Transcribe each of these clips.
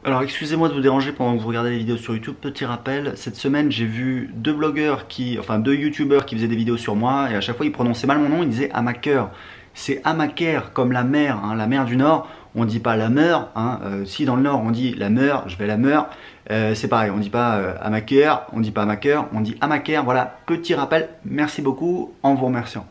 Alors excusez-moi de vous déranger pendant que vous regardez les vidéos sur YouTube. Petit rappel, cette semaine j'ai vu deux youtubeurs qui faisaient des vidéos sur moi et à chaque fois ils prononçaient mal mon nom, ils disaient Amaker. C'est Amaker comme la mer, hein, la mer du Nord. On dit pas la mer, hein. Si dans le Nord on dit la mer, je vais la mer. C'est pareil, on dit pas Amaker, on dit pas Amaker, on dit Amaker. Voilà, petit rappel, merci beaucoup en vous remerciant.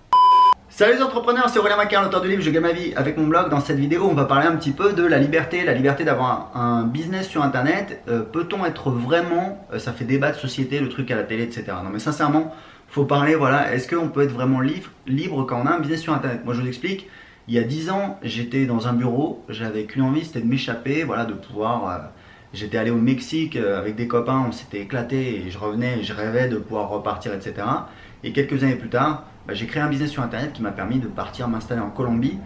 Salut les entrepreneurs, c'est Aurélien Macaire, l'auteur du livre Je gagne ma vie avec mon blog. Dans cette vidéo, on va parler un petit peu de la liberté d'avoir un business sur internet. Peut-on être vraiment, ça fait débat de société, le truc à la télé, etc. Non mais sincèrement, faut parler, voilà, est-ce qu'on peut être vraiment libre quand on a un business sur internet? Moi je vous explique, il y a 10 ans, j'étais dans un bureau, j'avais qu'une envie, c'était de m'échapper, voilà, de pouvoir... J'étais allé au Mexique avec des copains, on s'était éclaté et je revenais et je rêvais de pouvoir repartir, etc. Et quelques années plus tard, j'ai créé un business sur internet qui m'a permis de partir m'installer en Colombie.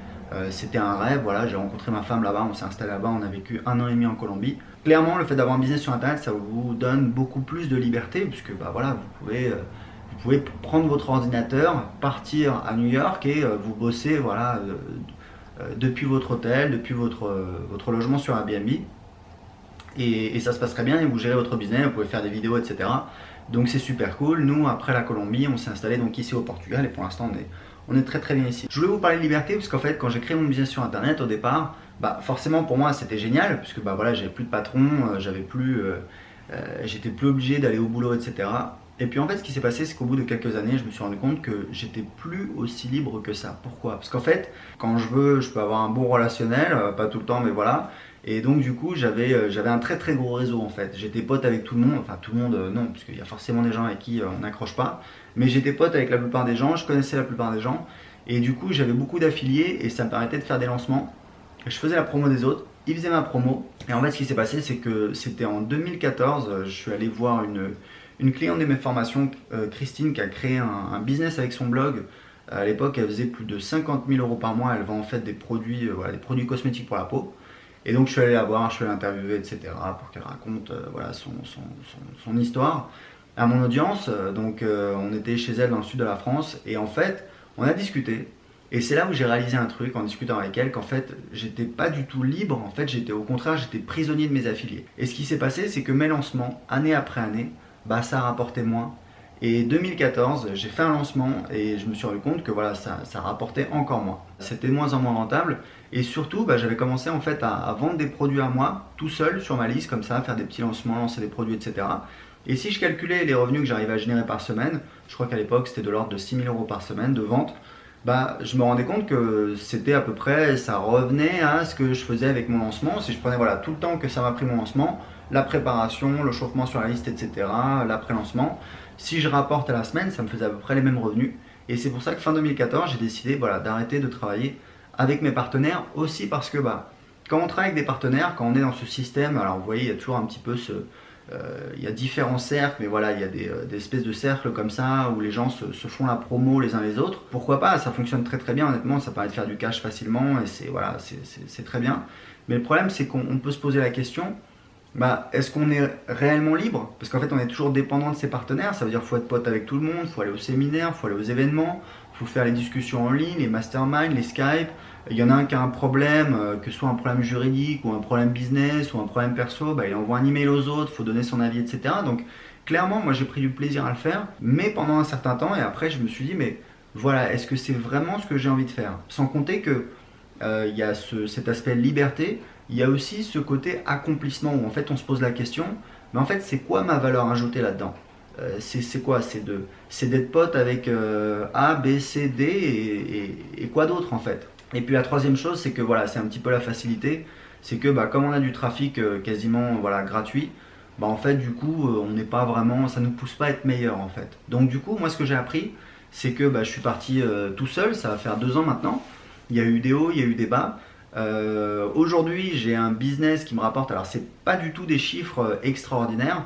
C'était un rêve, voilà, j'ai rencontré ma femme là-bas, on s'est installé là-bas, on a vécu 1 an et demi en Colombie. Clairement, le fait d'avoir un business sur internet, ça vous donne beaucoup plus de liberté puisque voilà, vous pouvez prendre votre ordinateur, partir à New York et vous bosser voilà, depuis votre hôtel, depuis votre logement sur Airbnb. Et ça se passe très bien et vous gérez votre business, vous pouvez faire des vidéos, etc. Donc c'est super cool. Nous, après la Colombie, on s'est installé donc ici au Portugal et pour l'instant on est très bien ici. Je voulais vous parler de liberté parce qu'en fait quand j'ai créé mon business sur internet au départ, forcément pour moi c'était génial puisque voilà, j'avais plus de patron, j'étais plus obligé d'aller au boulot, etc. Et puis en fait ce qui s'est passé c'est qu'au bout de quelques années je me suis rendu compte que j'étais plus aussi libre que ça. Pourquoi? Parce qu'en fait quand je veux je peux avoir un bon relationnel, pas tout le temps mais voilà. Et donc du coup j'avais un très gros réseau en fait. J'étais pote avec tout le monde, enfin tout le monde non, parce qu'il y a forcément des gens avec qui on n'accroche pas. Mais j'étais pote avec la plupart des gens, je connaissais la plupart des gens. Et du coup j'avais beaucoup d'affiliés et ça me permettait de faire des lancements. Je faisais la promo des autres, ils faisaient ma promo. Et en fait ce qui s'est passé c'est que c'était en 2014, je suis allé voir une cliente de mes formations, Christine, qui a créé un business avec son blog. À l'époque elle faisait plus de 50 000 € par mois, elle vend en fait des produits, voilà, des produits cosmétiques pour la peau. Et donc je suis allé la voir, je suis allé l'interviewer, etc. pour qu'elle raconte voilà, son histoire à mon audience. Donc on était chez elle dans le sud de la France et en fait on a discuté. Et c'est là où j'ai réalisé un truc en discutant avec elle qu'en fait j'étais pas du tout libre, en fait j'étais au contraire, j'étais prisonnier de mes affiliés. Et ce qui s'est passé c'est que mes lancements, année après année, ça rapportait moins. Et 2014, j'ai fait un lancement et je me suis rendu compte que voilà, ça rapportait encore moins. C'était de moins en moins rentable et surtout j'avais commencé en fait à vendre des produits à moi tout seul sur ma liste comme ça, faire des petits lancements, lancer des produits, etc. Et si je calculais les revenus que j'arrivais à générer par semaine, je crois qu'à l'époque c'était de l'ordre de 6 000 € par semaine de vente, je me rendais compte que c'était à peu près, ça revenait à ce que je faisais avec mon lancement. Si je prenais voilà, tout le temps que ça m'a pris mon lancement, la préparation, le chauffement sur la liste, etc., l'après-lancement, si je rapporte à la semaine, ça me faisait à peu près les mêmes revenus. Et c'est pour ça que fin 2014, j'ai décidé voilà, d'arrêter de travailler avec mes partenaires aussi parce que quand on travaille avec des partenaires, quand on est dans ce système, alors vous voyez, il y a toujours un petit peu il y a différents cercles, mais voilà, il y a des espèces de cercles comme ça où les gens se font la promo les uns les autres. Pourquoi pas, ça fonctionne très bien, honnêtement, ça permet de faire du cash facilement et c'est très bien. Mais le problème, c'est qu'on peut se poser la question, est-ce qu'on est réellement libre? Parce qu'en fait on est toujours dépendant de ses partenaires, ça veut dire qu'il faut être pote avec tout le monde, il faut aller au séminaire, il faut aller aux événements, il faut faire les discussions en ligne, les masterminds, les Skype. Il y en a un qui a un problème, que ce soit un problème juridique ou un problème business ou un problème perso, il envoie un email aux autres, il faut donner son avis, etc. Donc clairement moi j'ai pris du plaisir à le faire, mais pendant un certain temps et après je me suis dit mais voilà, est-ce que c'est vraiment ce que j'ai envie de faire? Sans compter que il y a cet aspect liberté, il y a aussi ce côté accomplissement où en fait on se pose la question, mais en fait c'est quoi ma valeur ajoutée là-dedans? C'est quoi? C'est d'être pote avec A, B, C, D et quoi d'autre en fait? Et puis la troisième chose c'est que voilà, c'est un petit peu la facilité, c'est que comme on a du trafic quasiment voilà, gratuit, en fait du coup on n'est pas vraiment, ça ne nous pousse pas à être meilleur en fait. Donc du coup moi ce que j'ai appris c'est que je suis parti tout seul, ça va faire 2 ans maintenant, il y a eu des hauts, il y a eu des bas. Aujourd'hui j'ai un business qui me rapporte, alors c'est pas du tout des chiffres extraordinaires.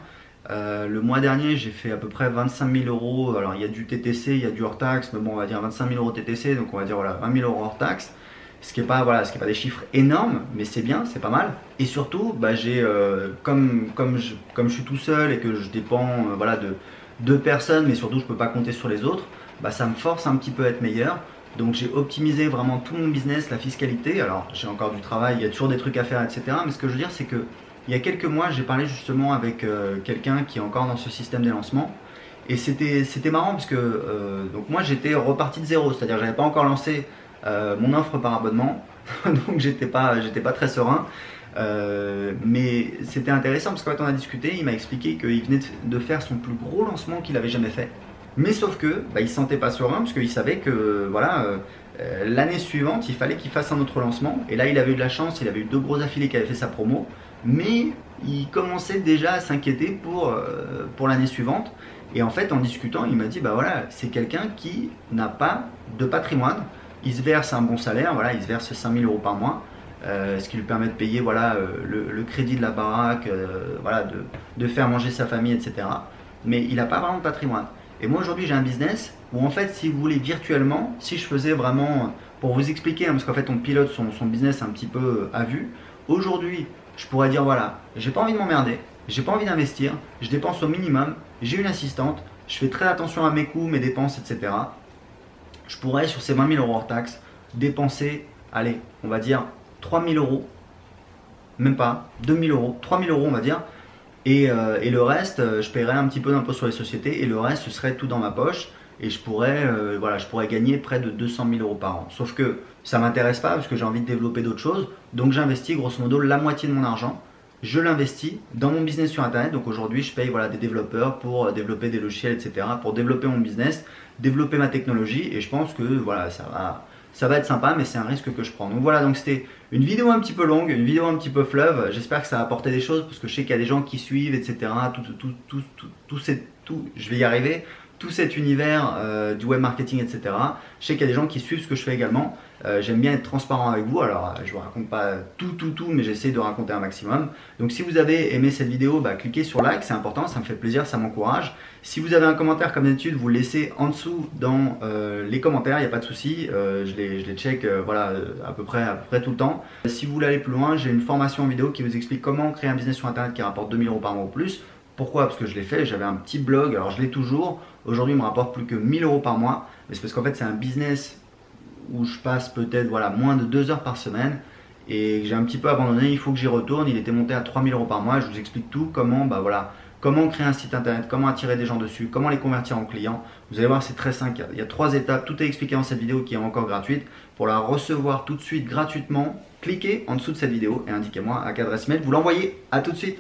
Le mois dernier j'ai fait à peu près 25 000 €, alors il y a du TTC, il y a du hors taxe, mais bon on va dire 25 000 € TTC, donc on va dire voilà 20 000 € hors taxe. Ce qui n'est pas, voilà, des chiffres énormes, mais c'est bien, c'est pas mal. Et surtout, j'ai comme je suis tout seul et que je dépends voilà, de 2 personnes, mais surtout je peux pas compter sur les autres, ça me force un petit peu à être meilleur. Donc j'ai optimisé vraiment tout mon business, la fiscalité. Alors j'ai encore du travail, il y a toujours des trucs à faire, etc. Mais ce que je veux dire, c'est que il y a quelques mois, j'ai parlé justement avec quelqu'un qui est encore dans ce système des lancements. Et c'était marrant parce que donc moi j'étais reparti de zéro, c'est-à-dire j'avais pas encore lancé mon offre par abonnement, donc j'étais pas très serein. Mais c'était intéressant parce que quand on a discuté, il m'a expliqué qu'il venait de faire son plus gros lancement qu'il avait jamais fait. Mais sauf que il se sentait pas serein parce qu'il savait que voilà, l'année suivante il fallait qu'il fasse un autre lancement. Et là il avait eu de la chance, il avait eu 2 gros affiliés qui avaient fait sa promo, mais il commençait déjà à s'inquiéter pour l'année suivante. Et en fait en discutant il m'a dit bah voilà, c'est quelqu'un qui n'a pas de patrimoine, il se verse un bon salaire, voilà, il se verse 5000 euros par mois. Ce qui lui permet de payer voilà, le crédit de la baraque, voilà, de faire manger sa famille, etc. Mais il n'a pas vraiment de patrimoine. Et moi aujourd'hui j'ai un business où en fait si vous voulez virtuellement, si je faisais vraiment, pour vous expliquer, hein, parce qu'en fait on pilote son business un petit peu à vue, aujourd'hui je pourrais dire voilà, j'ai pas envie de m'emmerder, j'ai pas envie d'investir, je dépense au minimum, j'ai une assistante, je fais très attention à mes coûts, mes dépenses, etc. Je pourrais sur ces 20 000 euros hors taxe dépenser, allez, on va dire 3 000 euros, même pas, 2 000 euros, 3 000 euros on va dire, et le reste, je paierais un petit peu d'impôt sur les sociétés et le reste, ce serait tout dans ma poche et voilà, je pourrais gagner près de 200 000 euros par an. Sauf que ça ne m'intéresse pas parce que j'ai envie de développer d'autres choses, donc j'investis grosso modo la moitié de mon argent. Je l'investis dans mon business sur internet. Donc aujourd'hui, je paye voilà, des développeurs pour développer des logiciels, etc., pour développer mon business, développer ma technologie et je pense que voilà, ça va être sympa, mais c'est un risque que je prends. Donc voilà, donc c'était une vidéo un petit peu longue, une vidéo un petit peu fleuve. J'espère que ça a apporté des choses parce que je sais qu'il y a des gens qui suivent, etc. Je vais y arriver. Tout cet univers du web marketing, etc. Je sais qu'il y a des gens qui suivent ce que je fais également. J'aime bien être transparent avec vous. Alors, je ne vous raconte pas tout, mais j'essaie de raconter un maximum. Donc, si vous avez aimé cette vidéo, cliquez sur like, c'est important, ça me fait plaisir, ça m'encourage. Si vous avez un commentaire, comme d'habitude, vous le laissez en dessous dans les commentaires, il n'y a pas de souci. Je les check voilà, à peu près tout le temps. Si vous voulez aller plus loin, j'ai une formation en vidéo qui vous explique comment créer un business sur internet qui rapporte 2 000 euros par mois ou plus. Pourquoi? Parce que je l'ai fait, j'avais un petit blog, alors je l'ai toujours. Aujourd'hui, il me rapporte plus que 1 000 euros par mois. Mais c'est parce qu'en fait, c'est un business où je passe peut-être voilà, moins de 2 heures par semaine et j'ai un petit peu abandonné. Il faut que j'y retourne. Il était monté à 3 000 euros par mois. Je vous explique tout, comment créer un site internet, comment attirer des gens dessus, comment les convertir en clients. Vous allez voir, c'est très simple. Il y a 3 étapes. Tout est expliqué dans cette vidéo qui est encore gratuite. Pour la recevoir tout de suite gratuitement, cliquez en dessous de cette vidéo et indiquez-moi à quelle adresse mail vous l'envoyez. À tout de suite.